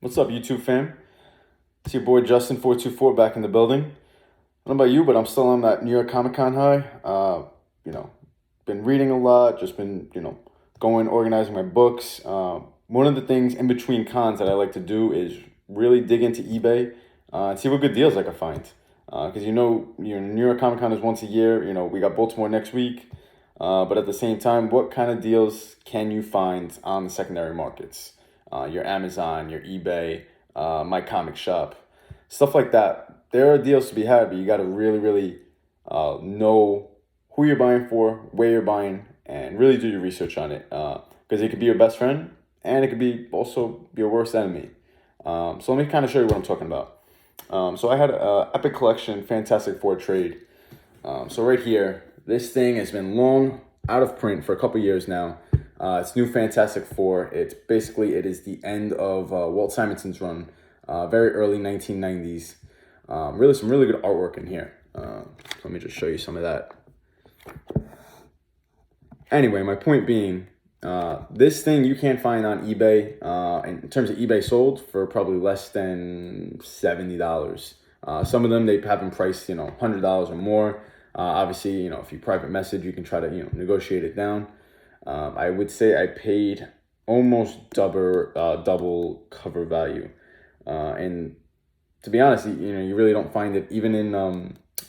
What's up, YouTube fam? It's your boy Justin424 back in the building. I don't know about you, but I'm still on that New York Comic Con high. You know, been reading a lot, just been, going, organizing my books. One of the things in between cons that I like to do is really dig into eBay and see what good deals I can find. Because New York Comic Con is once a year. We got Baltimore next week. But at the same time, what kind of deals can you find on the secondary markets? Your Amazon, your eBay, my comic shop, stuff like that. There are deals to be had, but you got to really, really know who you're buying for, where you're buying, and really do your research on it. Because it could be your best friend, and it could be also your worst enemy. So let me kind of show you what I'm talking about. So I had a Epic Collection Fantastic Four trade. So right here, this thing has been long out of print for a couple years now. It's new Fantastic Four. It is the end of Walt Simonson's run, very early 1990s. Really some really good artwork in here. Let me just show you some of that. Anyway, my point being, this thing you can't find on eBay, in terms of eBay sold, for probably less than $70. Some of them, they have them priced, $100 or more. Obviously, if you private message, you can try to, negotiate it down. I would say I paid almost double cover value. And to be honest, you really don't find it even in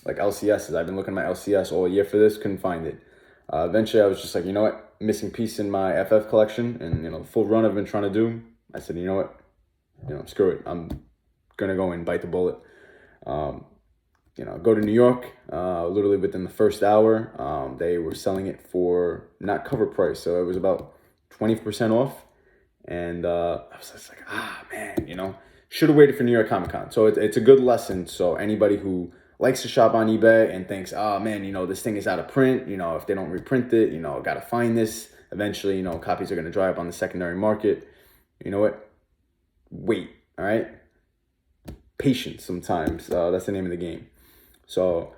like LCSs. I've been looking at my LCS all year for this, couldn't find it. Eventually, I was just like, you know what, missing piece in my FF collection, and the full run I've been trying to do. I said, you know what, screw it. I'm gonna go and bite the bullet. Go to New York, literally within the first hour. They were selling it for not cover price, so it was about 20% off. And I was just like, man, should have waited for New York Comic Con. So it's a good lesson. So anybody who likes to shop on eBay and thinks, oh man, this thing is out of print, if they don't reprint it, gotta find this. Eventually, copies are gonna dry up on the secondary market. You know what? Wait, all right? Patience sometimes. That's the name of the game. So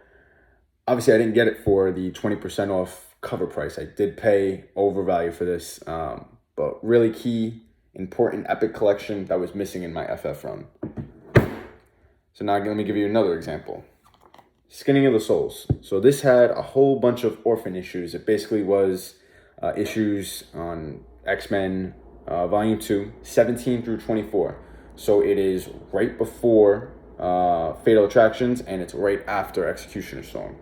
obviously I didn't get it for the 20% off cover price. I did pay overvalue for this, but really key, important Epic collection that was missing in my FF run. So now let me give you another example. Skinning of the Souls. So this had a whole bunch of orphan issues. It basically was issues on X-Men Volume 2, 17 through 24. So it is right before Fatal Attractions, and it's right after Executioner's Song.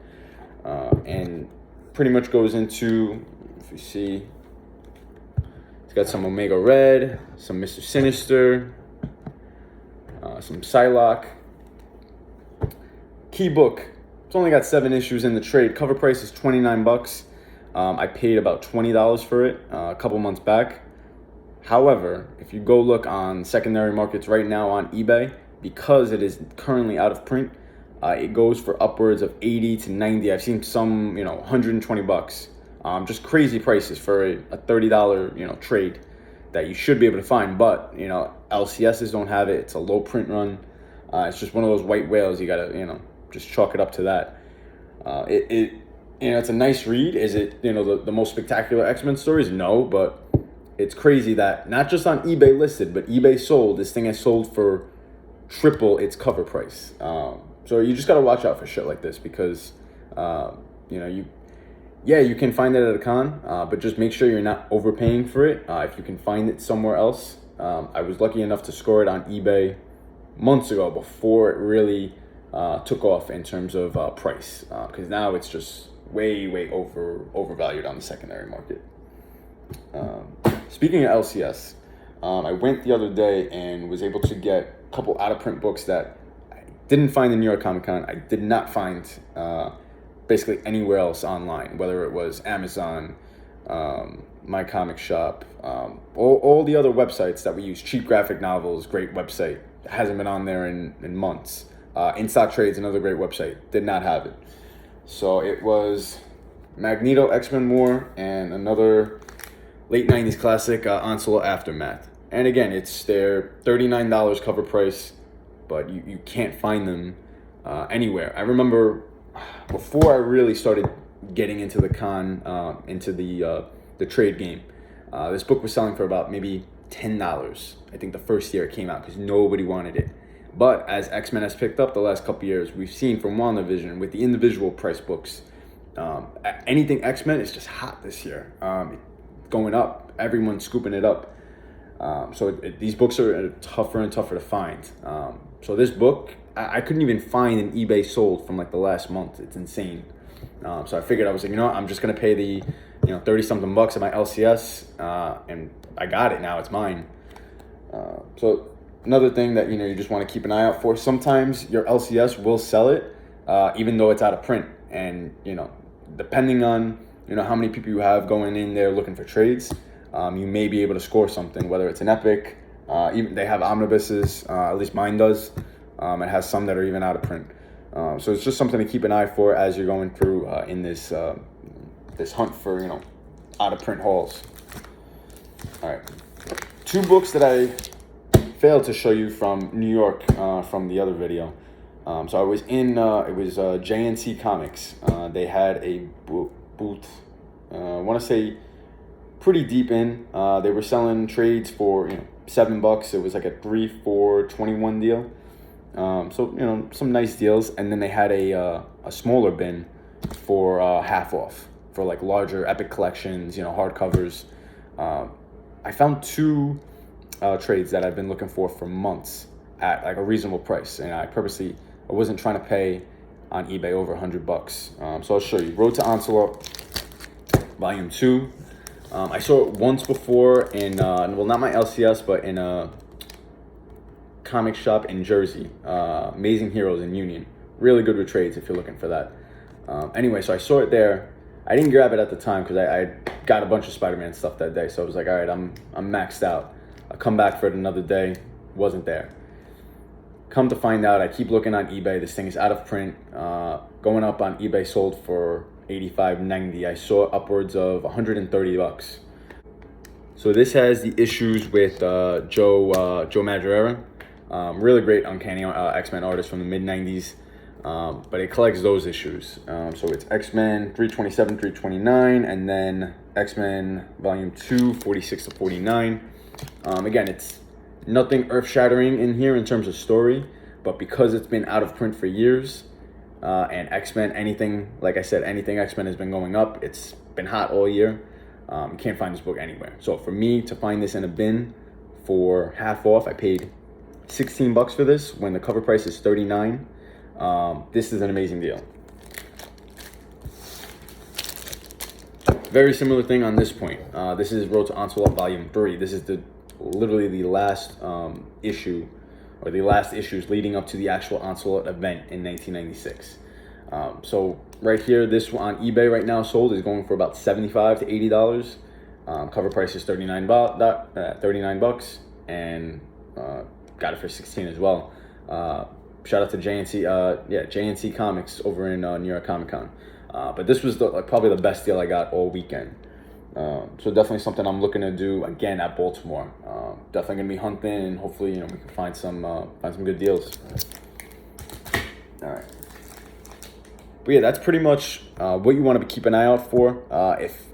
And pretty much goes into, if you see, it's got some Omega Red, some Mr. Sinister, some Psylocke. Key book. It's only got 7 issues in the trade. Cover price is $29. I paid about $20 for it a couple months back. However, if you go look on secondary markets right now on eBay, because it is currently out of print, it goes for upwards of 80 to 90. I've seen some, $120. Just crazy prices for a $30, trade that you should be able to find. But, LCSs don't have it. It's a low print run. It's just one of those white whales. You gotta, just chalk it up to that. It's a nice read. Is it, the most spectacular X-Men stories? No, but it's crazy that not just on eBay listed, but eBay sold. This thing has sold for triple its cover price. So you just got to watch out for shit like this, because, you can find it at a con, but just make sure you're not overpaying for it. If you can find it somewhere else. I was lucky enough to score it on eBay months ago before it really took off in terms of price, because now it's just way overvalued on the secondary market. Speaking of LCS, I went the other day and was able to get a couple out-of-print books that I didn't find in New York Comic Con. I did not find basically anywhere else online, whether it was Amazon, my comic shop, all the other websites that we use. Cheap Graphic Novels, great website. Hasn't been on there in months. In Stock Trades, another great website. Did not have it. So it was Magneto XMen War and another late 90s classic, Onslaught Aftermath. And again, it's their $39 cover price, but you can't find them anywhere. I remember before I really started getting into the con, into the trade game, this book was selling for about maybe $10. I think the first year it came out because nobody wanted it. But as X-Men has picked up the last couple years, we've seen from WandaVision with the individual price books, anything X-Men is just hot this year. Going up, everyone's scooping it up. So these books are tougher and tougher to find. So this book, I couldn't even find an eBay sold from like the last month. It's insane. So I figured, I was like, you know what, I'm just gonna pay the 30 something bucks at my LCS, and I got it now. It's mine. So another thing that you just want to keep an eye out for. Sometimes your LCS will sell it, even though it's out of print, and depending on how many people you have going in there looking for trades, you may be able to score something. Whether it's an epic, even they have omnibuses. At least mine does. It has some that are even out of print. So it's just something to keep an eye for as you're going through in this this hunt for out of print hauls. All right, 2 books that I failed to show you from New York from the other video. So I was in it was JNC Comics. They had a booth. I want to say pretty deep in. They were selling trades for $7. It was like a 3 for 21 deal. So some nice deals, and then they had a smaller bin for half off for like larger epic collections, hardcovers. I found 2 trades that I've been looking for months at like a reasonable price, and I wasn't trying to pay on eBay over $100. So I'll show you. Road to Onslaught, Volume 2. I saw it once before in well, not my LCS, but in a comic shop in Jersey, Amazing Heroes in Union. Really good with trades if you're looking for that. Anyway, so I saw it there. I didn't grab it at the time because I got a bunch of Spider-Man stuff that day. So I was like, all right, I'm maxed out. I'll come back for it another day. Wasn't there. Come to find out, I keep looking on eBay. This thing is out of print. Going up on eBay, sold for $85.90. I saw upwards of $130. So this has the issues with Joe Madureira. Really great Uncanny X-Men artist from the mid-90s. But it collects those issues. So it's X-Men 327, 329, and then X-Men Volume 2, 46 to 49. Again, it's nothing earth-shattering in here in terms of story, but because it's been out of print for years, and X-Men, like I said, anything X-Men has been going up. It's been hot all year. You can't find this book anywhere. So for me to find this in a bin for half off, I paid $16 for this when the cover price is $39. This is an amazing deal. Very similar thing on this point. This is Road to Onslaught Volume 3. This is literally the last issue, or the last issues leading up to the actual Onslaught event in 1996. So right here, this on eBay right now sold is going for about $75 to $80. Cover price is $39, and got it for $16 as well. Shout out to JNC Comics over in New York Comic Con. But this was probably the best deal I got all weekend. So definitely something I'm looking to do again at Baltimore. Definitely gonna be hunting, and hopefully we can find some good deals. All right. But yeah, that's pretty much what you want to keep an eye out for. If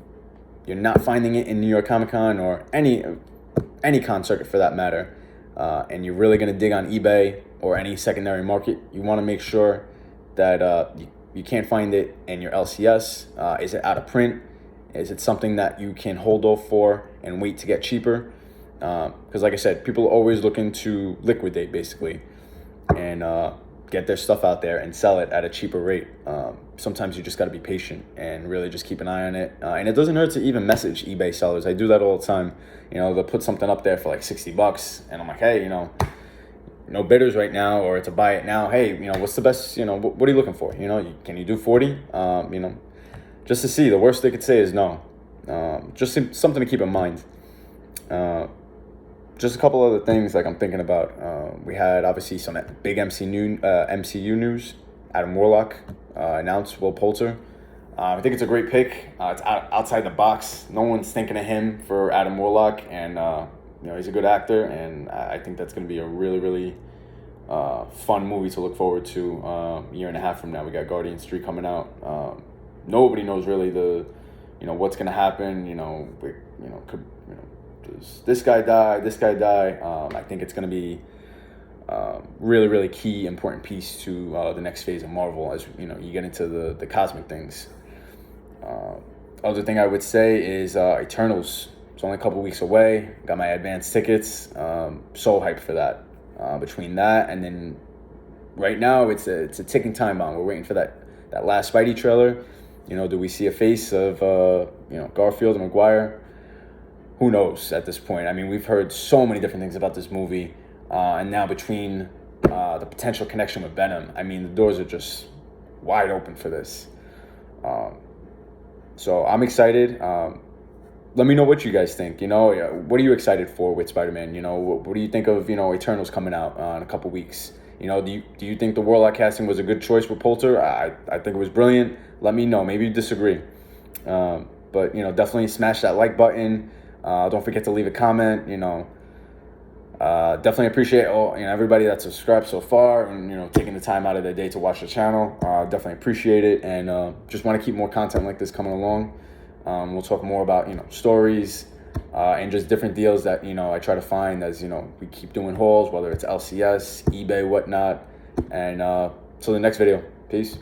you're not finding it in New York Comic Con or any con circuit for that matter, and you're really gonna dig on eBay or any secondary market, you want to make sure that you can't find it in your LCS. Is it out of print? Is it something that you can hold off for and wait to get cheaper? Because like I said, people are always looking to liquidate basically and get their stuff out there and sell it at a cheaper rate. Sometimes you just got to be patient and really just keep an eye on it. And it doesn't hurt to even message eBay sellers. I do that all the time. They'll put something up there for like $60, and I'm like, hey, no bidders right now, or it's a buy it now. Hey, what's the best? What are you looking for? Can you do 40? Just to see. The worst they could say is no. Just something to keep in mind. Just a couple other things like I'm thinking about. We had obviously some big MCU news. Adam Warlock announced Will Poulter. I think it's a great pick. It's outside the box. No one's thinking of him for Adam Warlock, and he's a good actor, and I think that's going to be a really, really fun movie to look forward to a year and a half from now. We got Guardians 3 coming out. Nobody knows really what's going to happen. does this guy die, I think it's going to be really, really key, important piece to the next phase of Marvel as you get into the cosmic things. Other thing I would say is Eternals. It's only a couple weeks away. Got my advance tickets. So hyped for that. Between that and then right now, it's a ticking time bomb. We're waiting for that last Spidey trailer. Do we see a face of Garfield and Maguire? Who knows at this point? I mean, we've heard so many different things about this movie, and now between the potential connection with Venom, I mean, the doors are just wide open for this. So I'm excited. Let me know what you guys think. What are you excited for with Spider-Man? What do you think of Eternals coming out in a couple weeks? Do you think the Warlock casting was a good choice for Poulter? I think it was brilliant. Let me know. Maybe you disagree. But definitely smash that like button. Don't forget to leave a comment. Definitely appreciate everybody that's subscribed so far and taking the time out of their day to watch the channel. Definitely appreciate it, and just want to keep more content like this coming along. We'll talk more about stories and just different deals that I try to find as we keep doing hauls, whether it's LCS, eBay, whatnot. And till the next video, peace.